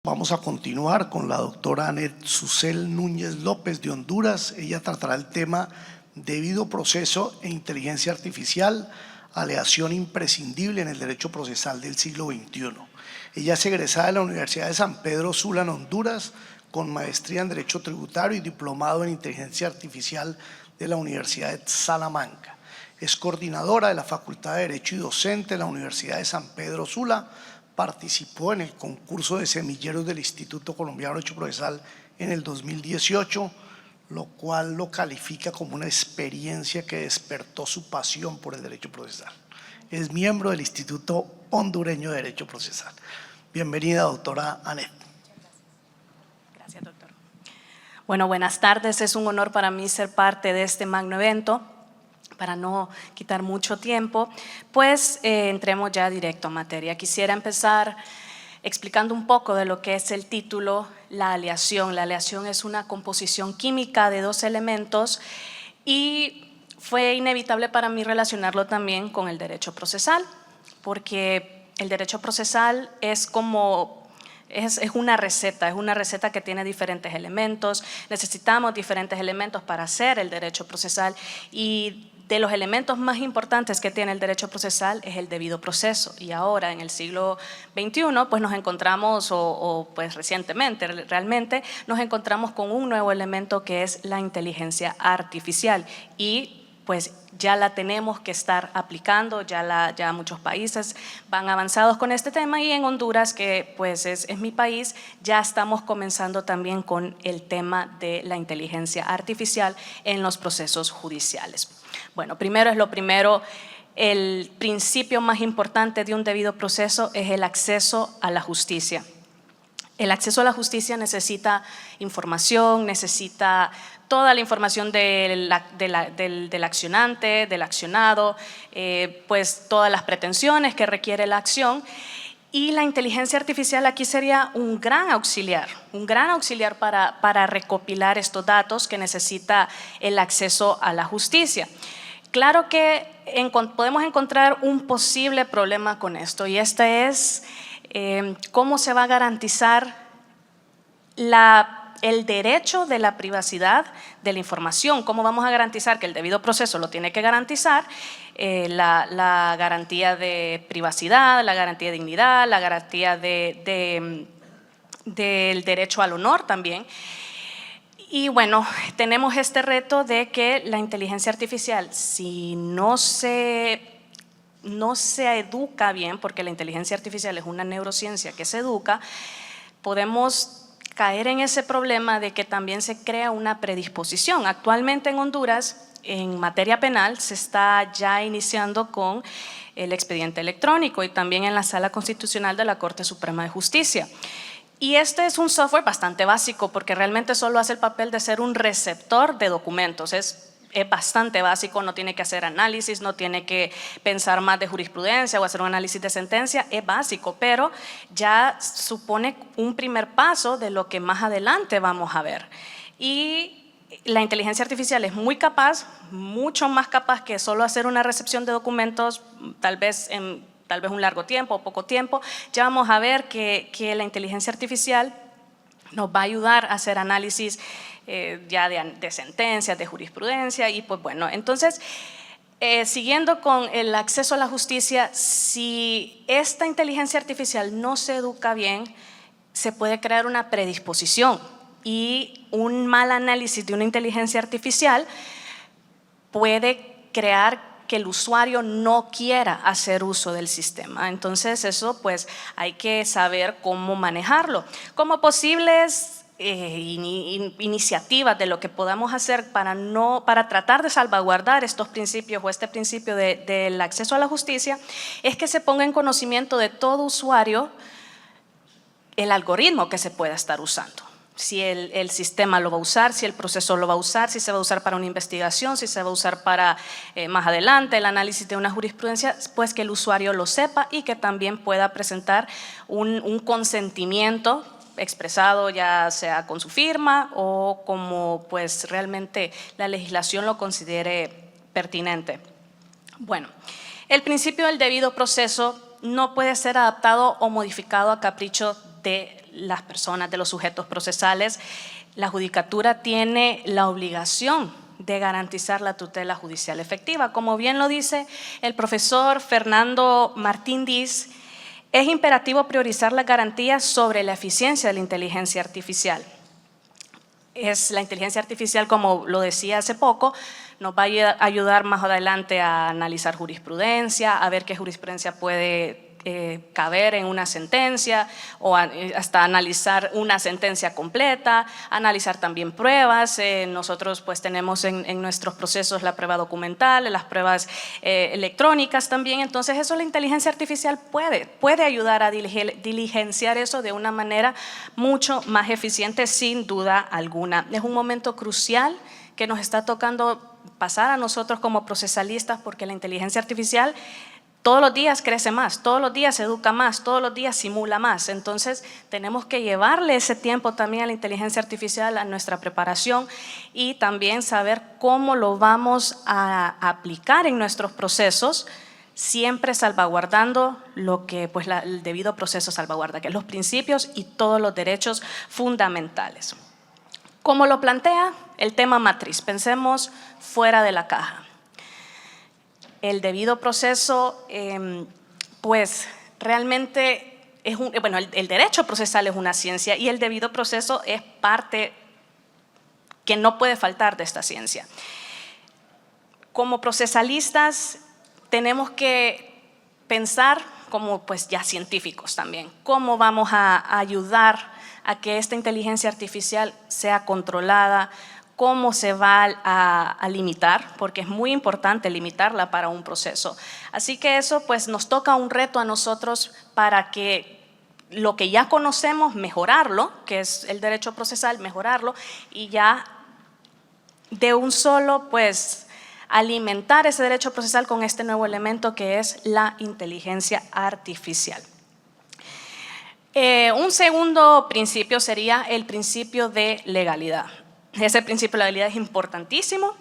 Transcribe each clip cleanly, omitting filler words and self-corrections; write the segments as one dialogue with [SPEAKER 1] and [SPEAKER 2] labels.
[SPEAKER 1] Vamos a continuar con la doctora Anet Susel Núñez López de Honduras. Ella tratará el tema debido proceso e inteligencia artificial, aleación imprescindible en el derecho procesal del siglo XXI. Ella es egresada de la Universidad de San Pedro Sula en Honduras, con maestría en Derecho Tributario y diplomado en Inteligencia Artificial de la Universidad de Salamanca. Es coordinadora de la Facultad de Derecho y docente de la Universidad de San Pedro Sula. Participó en el concurso de semilleros del Instituto Colombiano de Derecho Procesal en el 2018, lo cual lo califica como una experiencia que despertó su pasión por el derecho procesal. Es miembro del Instituto Hondureño de Derecho Procesal. Bienvenida, doctora Anet.
[SPEAKER 2] Gracias, doctor. Bueno, buenas tardes. Es un honor para mí ser parte de este magno evento. Para no quitar mucho tiempo, pues entremos ya directo a materia. Quisiera empezar explicando un poco de lo que es el título, la aleación. La aleación es una composición química de dos elementos y fue inevitable para mí relacionarlo también con el derecho procesal, porque el derecho procesal es como… Es una receta que tiene diferentes elementos. Necesitamos diferentes elementos para hacer el derecho procesal, y de los elementos más importantes que tiene el derecho procesal es el debido proceso. Y ahora, en el siglo XXI, pues nos encontramos, pues recientemente realmente, nos encontramos con un nuevo elemento que es la inteligencia artificial, y pues ya la tenemos que estar aplicando, ya muchos países van avanzados con este tema, y en Honduras, que pues es mi país, ya estamos comenzando también con el tema de la inteligencia artificial en los procesos judiciales. Bueno, primero es lo primero, el principio más importante de un debido proceso es el acceso a la justicia. El acceso a la justicia necesita información, necesita toda la información del accionante, del accionado, pues todas las pretensiones que requiere la acción. Y la inteligencia artificial aquí sería un gran auxiliar para recopilar estos datos que necesita el acceso a la justicia. Claro que podemos encontrar un posible problema con esto, y este es cómo se va a garantizar el derecho de la privacidad de la información. ¿Cómo vamos a garantizar que el debido proceso lo tiene que garantizar? La garantía de privacidad, la garantía de dignidad, la garantía del derecho al honor también. Y bueno, tenemos este reto de que la inteligencia artificial, si no se educa bien, porque la inteligencia artificial es una neurociencia que se educa, podemos caer en ese problema de que también se crea una predisposición. Actualmente en Honduras, en materia penal, se está ya iniciando con el expediente electrónico, y también en la Sala Constitucional de la Corte Suprema de Justicia. Y este es un software bastante básico, porque realmente solo hace el papel de ser un receptor de documentos. Es bastante básico, no tiene que hacer análisis, no tiene que pensar más de jurisprudencia o hacer un análisis de sentencia, es básico, pero ya supone un primer paso de lo que más adelante vamos a ver. Y la inteligencia artificial es muy capaz, mucho más capaz que solo hacer una recepción de documentos, tal vez un largo tiempo o poco tiempo. Ya vamos a ver que la inteligencia artificial nos va a ayudar a hacer análisis ya de sentencias, de jurisprudencia. Y pues bueno, entonces siguiendo con el acceso a la justicia, si esta inteligencia artificial no se educa bien, se puede crear una predisposición, y un mal análisis de una inteligencia artificial puede crear que el usuario no quiera hacer uso del sistema. Entonces eso pues hay que saber cómo manejarlo. Como posibles iniciativas de lo que podamos hacer para tratar de salvaguardar estos principios, o este principio del acceso a la justicia, es que se ponga en conocimiento de todo usuario el algoritmo que se pueda estar usando. Si el sistema lo va a usar, si el proceso lo va a usar, si se va a usar para una investigación, si se va a usar para más adelante el análisis de una jurisprudencia, pues que el usuario lo sepa, y que también pueda presentar un consentimiento expresado, ya sea con su firma o como pues realmente la legislación lo considere pertinente. Bueno, el principio del debido proceso no puede ser adaptado o modificado a capricho de las personas, de los sujetos procesales. La judicatura tiene la obligación de garantizar la tutela judicial efectiva. Como bien lo dice el profesor Fernando Martín Diz, es imperativo priorizar las garantías sobre la eficiencia de la inteligencia artificial. Es la inteligencia artificial, como lo decía hace poco, nos va a ayudar más adelante a analizar jurisprudencia, a ver qué jurisprudencia puede caber en una sentencia o hasta analizar una sentencia completa, analizar también pruebas. Nosotros pues tenemos en nuestros procesos la prueba documental, las pruebas electrónicas también. Entonces eso la inteligencia artificial puede ayudar a diligenciar eso de una manera mucho más eficiente, sin duda alguna. Es un momento crucial que nos está tocando pasar a nosotros como procesalistas, porque la inteligencia artificial todos los días crece más, todos los días se educa más, todos los días simula más. Entonces tenemos que llevarle ese tiempo también a la inteligencia artificial, a nuestra preparación, y también saber cómo lo vamos a aplicar en nuestros procesos, siempre salvaguardando lo que pues, el debido proceso salvaguarda, que es los principios y todos los derechos fundamentales. Como lo plantea el tema matriz, pensemos fuera de la caja. El debido proceso, pues realmente es el derecho procesal es una ciencia, y el debido proceso es parte que no puede faltar de esta ciencia. Como procesalistas tenemos que pensar como pues ya científicos también, cómo vamos a ayudar a que esta inteligencia artificial sea controlada, cómo se va a limitar, porque es muy importante limitarla para un proceso. Así que eso pues nos toca un reto a nosotros para que lo que ya conocemos, mejorarlo, que es el derecho procesal, mejorarlo, y ya de un solo pues alimentar ese derecho procesal con este nuevo elemento que es la inteligencia artificial. Un segundo principio sería el principio de legalidad. Ese principio de legalidad es importantísimo.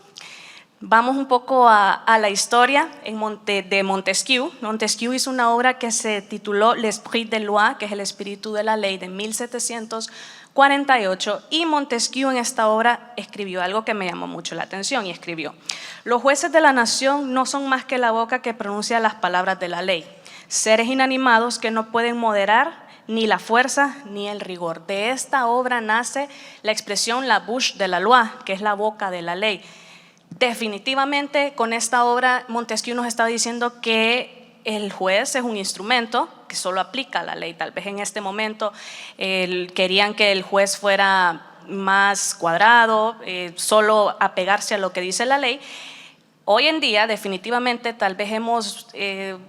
[SPEAKER 2] Vamos un poco a la historia de Montesquieu. Montesquieu hizo una obra que se tituló L'Esprit de Loi, que es el espíritu de la ley, de 1748, y Montesquieu en esta obra escribió algo que me llamó mucho la atención, y escribió: los jueces de la nación no son más que la boca que pronuncia las palabras de la ley, seres inanimados que no pueden moderar ni la fuerza ni el rigor. De esta obra nace la expresión la bouche de la loi, que es la boca de la ley. Definitivamente con esta obra Montesquieu nos estaba diciendo que el juez es un instrumento que solo aplica la ley. Tal vez en este momento querían que el juez fuera más cuadrado, solo apegarse a lo que dice la ley. Hoy en día definitivamente tal vez hemos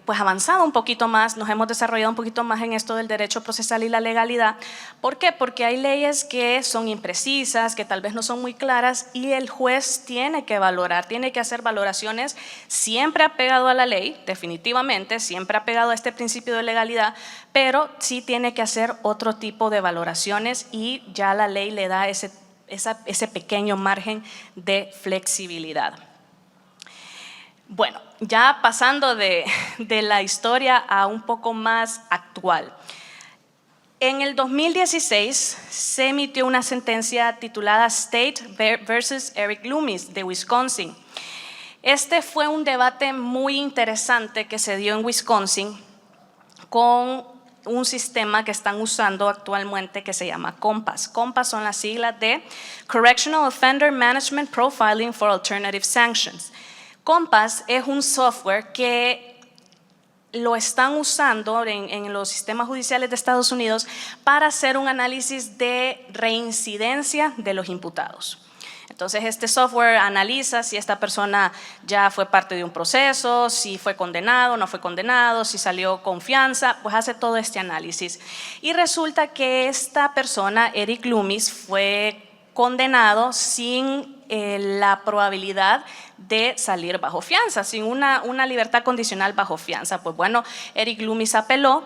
[SPEAKER 2] pues avanzado un poquito más, nos hemos desarrollado un poquito más en esto del derecho procesal y la legalidad. ¿Por qué? Porque hay leyes que son imprecisas, que tal vez no son muy claras, y el juez tiene que valorar, tiene que hacer valoraciones siempre apegado a la ley, definitivamente, siempre apegado a este principio de legalidad, pero sí tiene que hacer otro tipo de valoraciones, y ya la ley le da ese pequeño margen de flexibilidad. Bueno, ya pasando de la historia a un poco más actual. En el 2016 se emitió una sentencia titulada State versus Eric Loomis de Wisconsin. Este fue un debate muy interesante que se dio en Wisconsin con un sistema que están usando actualmente que se llama COMPAS. COMPAS son las siglas de Correctional Offender Management Profiling for Alternative Sanctions. COMPAS es un software que lo están usando en los sistemas judiciales de Estados Unidos para hacer un análisis de reincidencia de los imputados. Entonces este software analiza si esta persona ya fue parte de un proceso, si fue condenado, no fue condenado, si salió con fianza, pues hace todo este análisis. Y resulta que esta persona, Eric Loomis, fue condenado sin la probabilidad de salir bajo fianza, sin una libertad condicional bajo fianza. Pues bueno, Eric Loomis apeló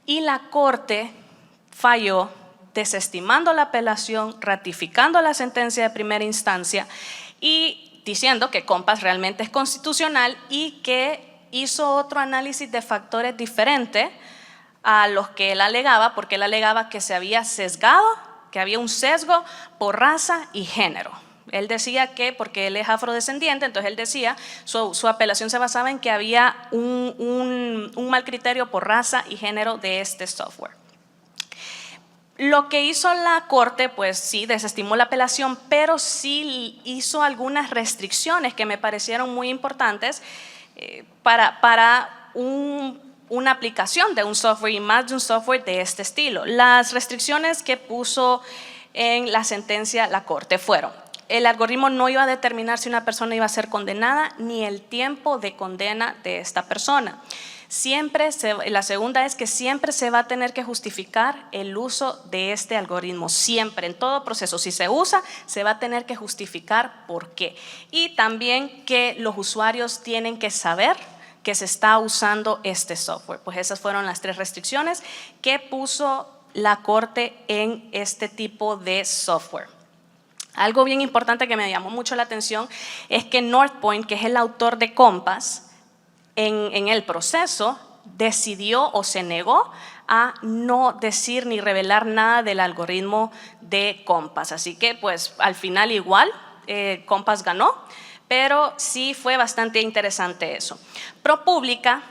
[SPEAKER 2] y la corte falló, desestimando la apelación, ratificando la sentencia de primera instancia y diciendo que COMPAS realmente es constitucional y que hizo otro análisis de factores diferentes a los que él alegaba, porque él alegaba que se había sesgado, que había un sesgo por raza y género. Él decía que, porque él es afrodescendiente, entonces él decía, su apelación se basaba en que había un mal criterio por raza y género de este software. Lo que hizo la Corte, pues sí, desestimó la apelación, pero sí hizo algunas restricciones que me parecieron muy importantes para una aplicación de un software y más de un software de este estilo. Las restricciones que puso en la sentencia la Corte fueron: el algoritmo no iba a determinar si una persona iba a ser condenada ni el tiempo de condena de esta persona. La segunda es que siempre se va a tener que justificar el uso de este algoritmo, siempre, en todo proceso. Si se usa, se va a tener que justificar por qué. Y también que los usuarios tienen que saber que se está usando este software. Pues esas fueron las 3 restricciones que puso la Corte en este tipo de software. Algo bien importante que me llamó mucho la atención es que Northpoint, que es el autor de Compass, en el proceso decidió o se negó a no decir ni revelar nada del algoritmo de Compass. Así que pues al final igual Compass ganó, pero sí fue bastante interesante eso. ProPublica,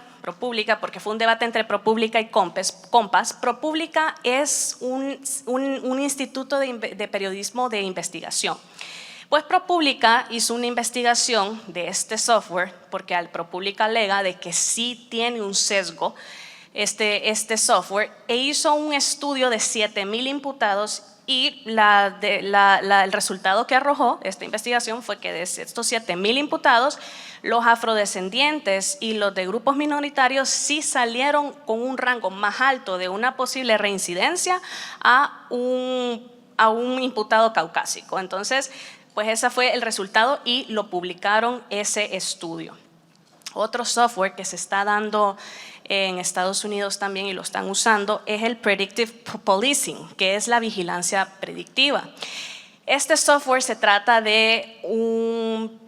[SPEAKER 2] porque fue un debate entre ProPublica y Compass. ProPublica es un instituto de periodismo de investigación. Pues ProPublica hizo una investigación de este software, porque al ProPublica alega de que sí tiene un sesgo este software, e hizo un estudio de 7,000 imputados y el resultado que arrojó esta investigación fue que de estos 7,000 imputados, los afrodescendientes y los de grupos minoritarios sí salieron con un rango más alto de una posible reincidencia a un imputado caucásico. Entonces, pues ese fue el resultado y lo publicaron ese estudio. Otro software que se está dando en Estados Unidos también y lo están usando es el Predictive Policing, que es la vigilancia predictiva. Este software se trata de un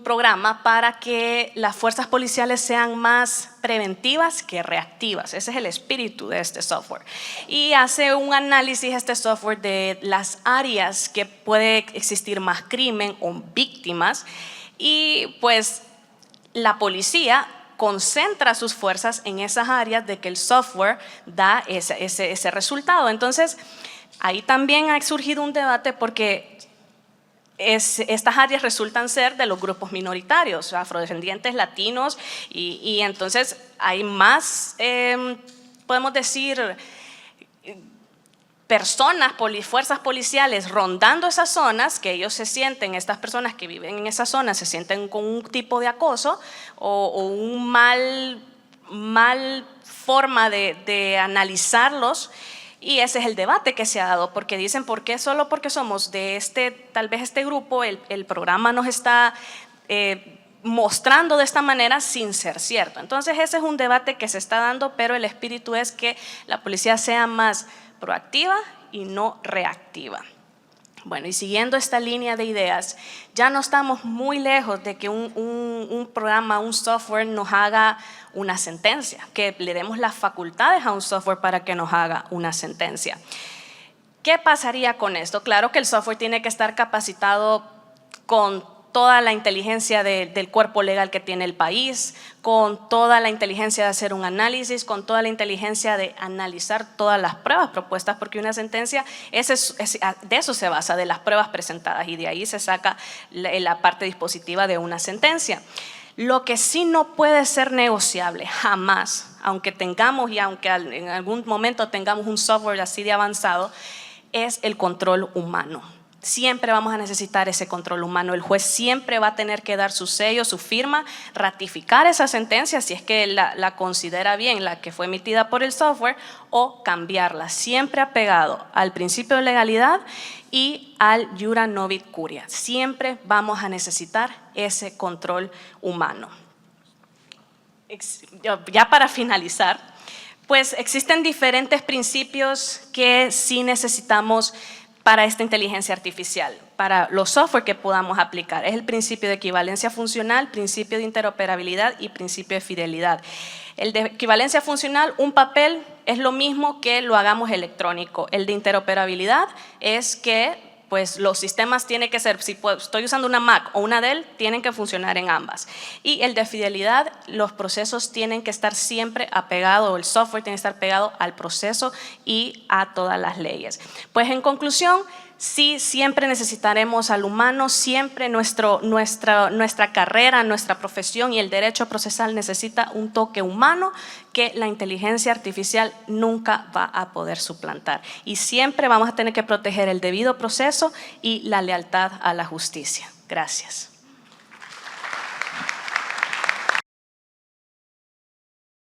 [SPEAKER 2] programa para que las fuerzas policiales sean más preventivas que reactivas. Ese es el espíritu de este software. Y hace un análisis este software de las áreas que puede existir más crimen o víctimas, y pues la policía concentra sus fuerzas en esas áreas de que el software da ese resultado. Entonces, ahí también ha surgido un debate porque estas áreas resultan ser de los grupos minoritarios, afrodescendientes, latinos, y entonces hay más, podemos decir, personas, fuerzas policiales rondando esas zonas, que ellos se sienten, estas personas que viven en esas zonas se sienten con un tipo de acoso o un mal forma de analizarlos. Y ese es el debate que se ha dado, porque dicen, ¿por qué solo porque somos de tal vez este grupo, el programa nos está mostrando de esta manera sin ser cierto? Entonces ese es un debate que se está dando, pero el espíritu es que la policía sea más proactiva y no reactiva. Bueno, y siguiendo esta línea de ideas, ya no estamos muy lejos de que un programa, un software nos haga una sentencia, que le demos las facultades a un software para que nos haga una sentencia. ¿Qué pasaría con esto? Claro que el software tiene que estar capacitado con toda la inteligencia del cuerpo legal que tiene el país, con toda la inteligencia de hacer un análisis, con toda la inteligencia de analizar todas las pruebas propuestas, porque una sentencia de eso se basa, de las pruebas presentadas, y de ahí se saca la parte dispositiva de una sentencia. Lo que sí no puede ser negociable jamás, aunque tengamos y aunque en algún momento tengamos un software así de avanzado, es el control humano. Siempre vamos a necesitar ese control humano. El juez siempre va a tener que dar su sello, su firma, ratificar esa sentencia si es que la considera bien, la que fue emitida por el software, o cambiarla, siempre apegado al principio de legalidad y al iura novit curia. Siempre vamos a necesitar ese control humano. Ya para finalizar, pues existen diferentes principios que sí necesitamos para esta inteligencia artificial, para los software que podamos aplicar. Es el principio de equivalencia funcional, principio de interoperabilidad y principio de fidelidad. El de equivalencia funcional, un papel es lo mismo que lo hagamos electrónico. El de interoperabilidad es que pues los sistemas tienen que ser, si estoy usando una Mac o una Dell, tienen que funcionar en ambas. Y el de fidelidad, los procesos tienen que estar siempre apegados, el software tiene que estar pegado al proceso y a todas las leyes. Pues en conclusión, sí, siempre necesitaremos al humano, siempre nuestra carrera, nuestra profesión y el derecho procesal necesita un toque humano que la inteligencia artificial nunca va a poder suplantar. Y siempre vamos a tener que proteger el debido proceso y la lealtad a la justicia. Gracias.